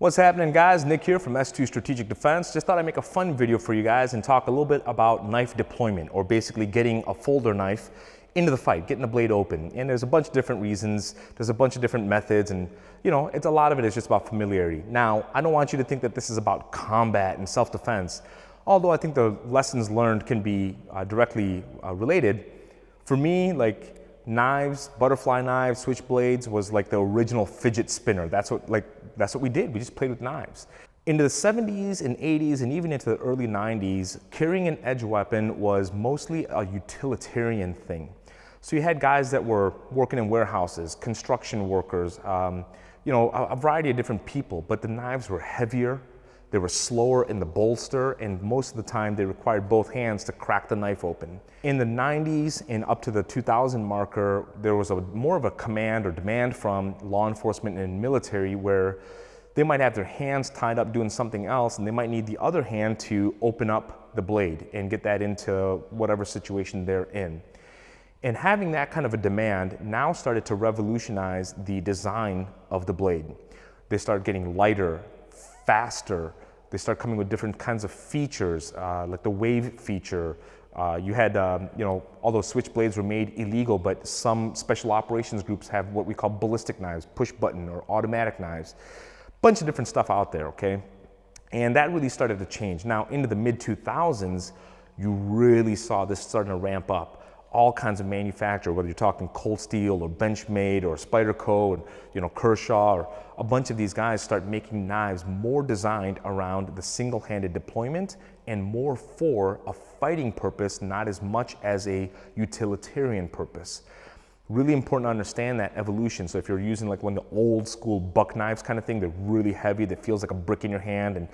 What's happening, guys? Nick here from S2 Strategic Defense. Just thought I'd make a fun video for you guys and talk a little bit about knife deployment, or basically getting a folder knife into the fight, getting the blade open. And there's a bunch of different reasons. There's a bunch of different methods, and it's a lot of it is just about familiarity. Now, I don't want you to think that this is about combat and self-defense, although I think the lessons learned can be directly related. For me, like knives, butterfly knives, switchblades was like the original fidget spinner. That's what we did. We just played with knives. Into the 70s and 80s and even into the early 90s, carrying an edge weapon was mostly a utilitarian thing. So you had guys that were working in warehouses, construction workers, a variety of different people, but the knives were heavier, they were slower in the bolster, and most of the time they required both hands to crack the knife open. In the 90s and up to the 2000 marker, there was more of a command or demand from law enforcement and military where they might have their hands tied up doing something else, and they might need the other hand to open up the blade and get that into whatever situation they're in. And having that kind of a demand now started to revolutionize the design of the blade. They started getting lighter, faster. They start coming with different kinds of features, like the wave feature. You had, although switchblades were made illegal, but some special operations groups have what we call ballistic knives, push button or automatic knives. Bunch of different stuff out there, okay? And that really started to change. Now, into the mid-2000s, you really saw this starting to ramp up. All kinds of manufacturer, whether you're talking Cold Steel or Benchmade or Spyderco and Kershaw, or a bunch of these guys start making knives more designed around the single-handed deployment and more for a fighting purpose, not as much as a utilitarian purpose. Really important to understand that evolution. So if you're using like one of the old school buck knives kind of thing, they're really heavy, that feels like a brick in your hand, and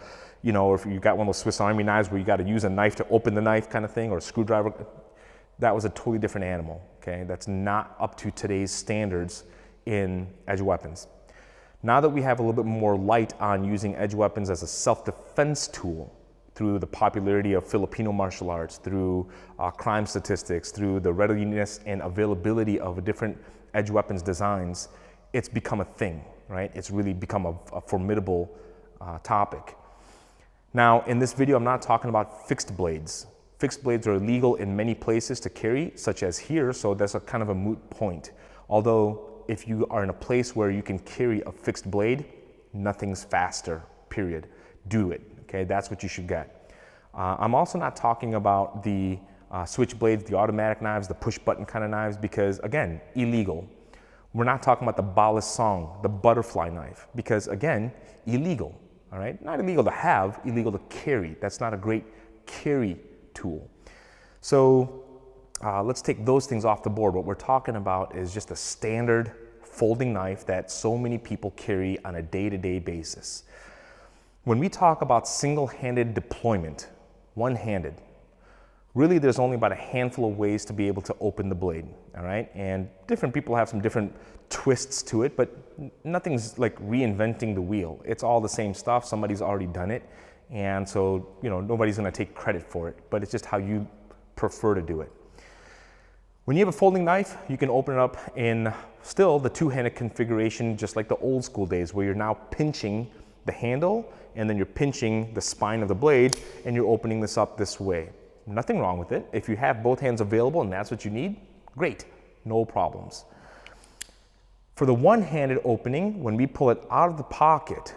or if you got one of those Swiss Army knives where you got to use a knife to open the knife kind of thing, or a screwdriver, that was a totally different animal, okay? That's not up to today's standards in edge weapons. Now that we have a little bit more light on using edge weapons as a self-defense tool through the popularity of Filipino martial arts, through crime statistics, through the readiness and availability of different edge weapons designs, it's become a thing, right? It's really become a formidable topic. Now, in this video, I'm not talking about fixed blades. Fixed blades are illegal in many places to carry, such as here, so that's a kind of a moot point. Although, if you are in a place where you can carry a fixed blade, nothing's faster, period. Do it, okay? That's what you should get. I'm also not talking about the switchblades, the automatic knives, the push button kind of knives, because again, illegal. We're not talking about the balisong, the butterfly knife, because again, illegal, all right? Not illegal to have, illegal to carry. That's not a great carry tool. So let's take those things off the board. What we're talking about is just a standard folding knife that so many people carry on a day-to-day basis. When we talk about single-handed deployment, one-handed, really there's only about a handful of ways to be able to open the blade, all right? And different people have some different twists to it, but nothing's like reinventing the wheel. It's all the same stuff. Somebody's already done it. And so, nobody's gonna take credit for it, but it's just how you prefer to do it. When you have a folding knife, you can open it up in still the two-handed configuration, just like the old school days, where you're now pinching the handle and then you're pinching the spine of the blade and you're opening this up this way. Nothing wrong with it. If you have both hands available and that's what you need, great, no problems. For the one-handed opening, when we pull it out of the pocket,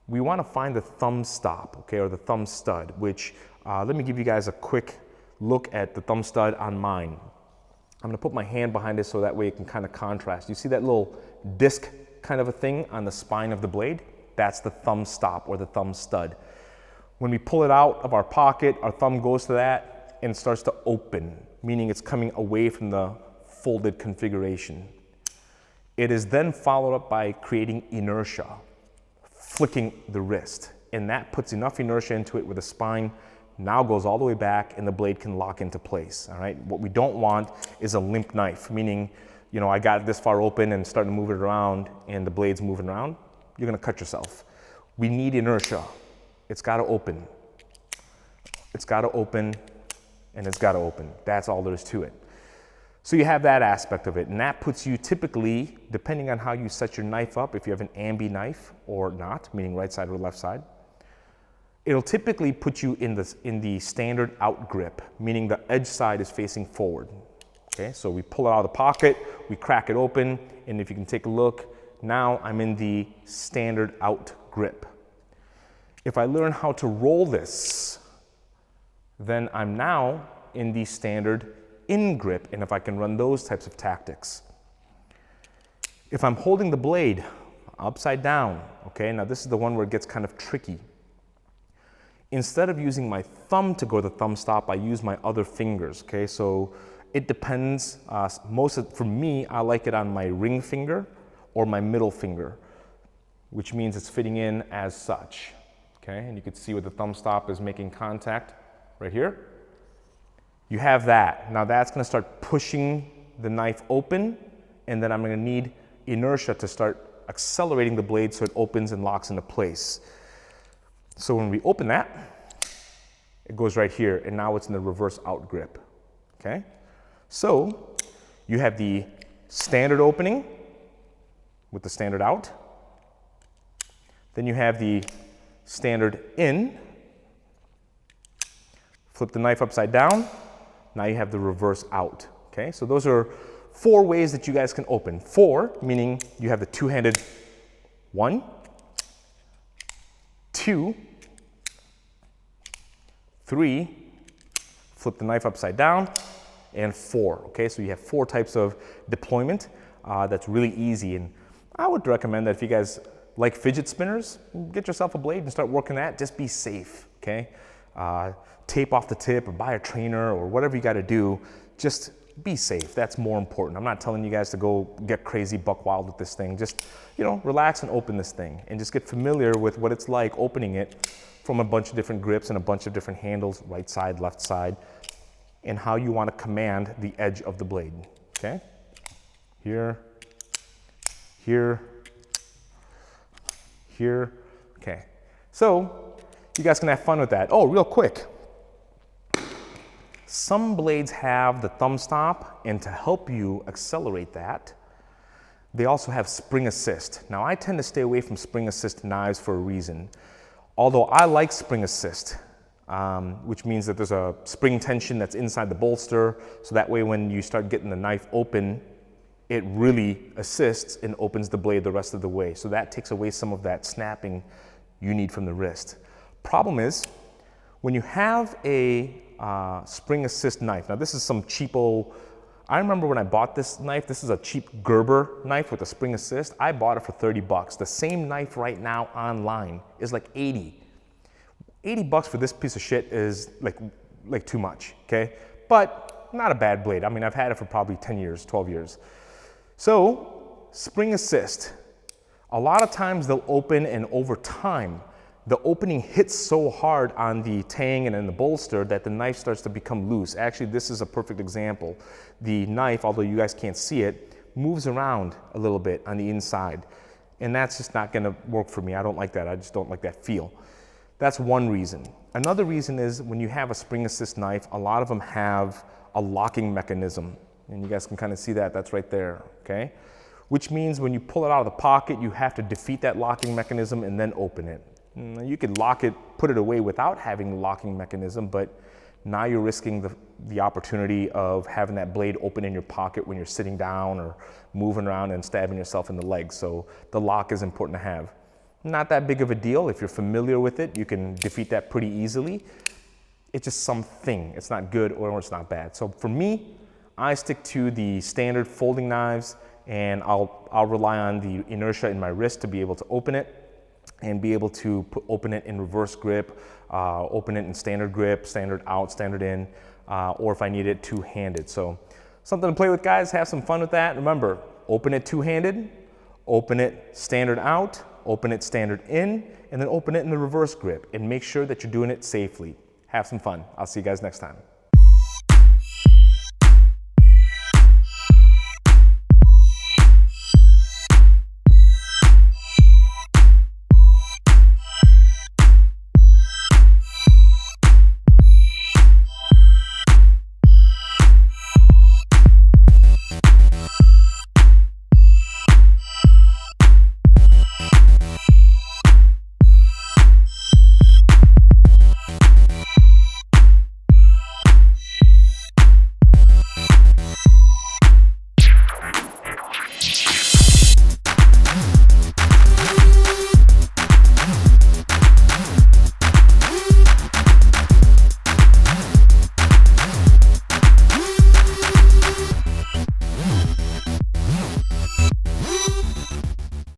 we want to find the thumb stop, okay, or the thumb stud, which, let me give you guys a quick look at the thumb stud on mine. I'm gonna put my hand behind it so that way it can kind of contrast. You see that little disc kind of a thing on the spine of the blade? That's the thumb stop or the thumb stud. When we pull it out of our pocket, our thumb goes to that and starts to open, meaning it's coming away from the folded configuration. It is then followed up by creating inertia, flicking the wrist, and that puts enough inertia into it where the spine now goes all the way back and the blade can lock into place, all right? What we don't want is a limp knife, meaning, I got it this far open and starting to move it around and the blade's moving around, you're gonna cut yourself. We need inertia. It's gotta open. It's gotta open, and it's gotta open. That's all there is to it. So you have that aspect of it, and that puts you typically, depending on how you set your knife up, if you have an ambi knife or not, meaning right side or left side, it'll typically put you in the standard out grip, meaning the edge side is facing forward. Okay, so we pull it out of the pocket, we crack it open, and if you can take a look, now I'm in the standard out grip. If I learn how to roll this, then I'm now in the standard in grip, and if I can run those types of tactics. If I'm holding the blade upside down, okay, now this is the one where it gets kind of tricky. Instead of using my thumb to go to the thumb stop, I use my other fingers, okay? So it depends. For me, I like it on my ring finger or my middle finger, which means it's fitting in as such, okay? And you can see where the thumb stop is making contact right here. You have that. Now that's gonna start pushing the knife open, and then I'm gonna need inertia to start accelerating the blade so it opens and locks into place. So when we open that, it goes right here, and now it's in the reverse out grip, okay? So you have the standard opening with the standard out. Then you have the standard in. Flip the knife upside down. Now you have the reverse out, okay? So those are 4 ways that you guys can open. 4, meaning you have the two-handed 1, 2, 3, flip the knife upside down, and 4, okay? So you have 4 types of deployment that's really easy. And I would recommend that if you guys like fidget spinners, get yourself a blade and start working that. Just be safe, okay? Tape off the tip or buy a trainer or whatever you gotta do. Just be safe. That's more important. I'm not telling you guys to go get crazy buck wild with this thing. Just, you know, relax and open this thing and just get familiar with what it's like opening it from a bunch of different grips and a bunch of different handles, right side, left side, and how you want to command the edge of the blade, okay? Here, here, here, okay. So you guys can have fun with that. Oh, real quick. Some blades have the thumb stop, and to help you accelerate that, they also have spring assist. Now I tend to stay away from spring assist knives for a reason. Although I like spring assist, which means that there's a spring tension that's inside the bolster, so that way when you start getting the knife open, it really assists and opens the blade the rest of the way. So that takes away some of that snapping you need from the wrist. Problem is, when you have a spring assist knife, now this is some cheapo, I remember when I bought this knife, this is a cheap Gerber knife with a spring assist. I bought it for 30 bucks. The same knife right now online is like 80. 80 bucks for this piece of shit is like too much, okay? But not a bad blade. I mean, I've had it for probably 10 years, 12 years. So, spring assist. A lot of times they'll open, and over time, the opening hits so hard on the tang and in the bolster that the knife starts to become loose. Actually, this is a perfect example. The knife, although you guys can't see it, moves around a little bit on the inside. And that's just not gonna work for me. I don't like that. I just don't like that feel. That's one reason. Another reason is when you have a spring assist knife, a lot of them have a locking mechanism. And you guys can kind of see that, that's right there, okay? Which means when you pull it out of the pocket, you have to defeat that locking mechanism and then open it. You could lock it, put it away without having the locking mechanism, but now you're risking the opportunity of having that blade open in your pocket when you're sitting down or moving around and stabbing yourself in the leg. So the lock is important to have. Not that big of a deal. If you're familiar with it, you can defeat that pretty easily. It's just something. It's not good or it's not bad. So for me, I stick to the standard folding knives, and I'll rely on the inertia in my wrist to be able to open it and be able to open it in reverse grip, open it in standard grip, standard out, standard in, or if I need it two-handed. So something to play with, guys. Have some fun with that. Remember, open it two-handed, open it standard out, open it standard in, and then open it in the reverse grip, and make sure that you're doing it safely. Have some fun. I'll see you guys next time.